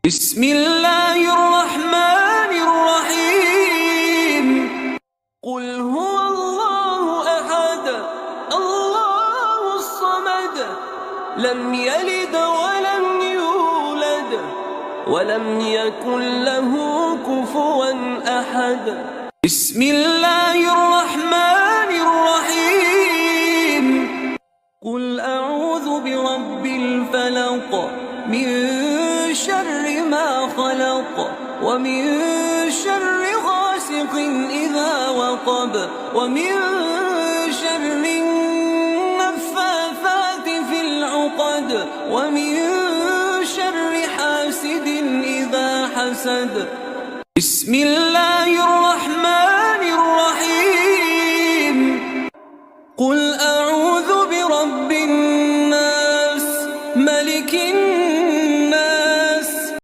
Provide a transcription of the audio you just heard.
بسم الله الرحمن الرحيم. قل هو الله أحد الله الصمد لم يلد ولم يولد ولم يكن له كفوا أحد. بسم الله الرحمن الرحيم. قل أعوذ برب الفلق من شر ما خلق ومن شر غاسق إذا وقب ومن شر النفاثات في العقد ومن شر حاسد إذا حسد. بسم الله الرحمن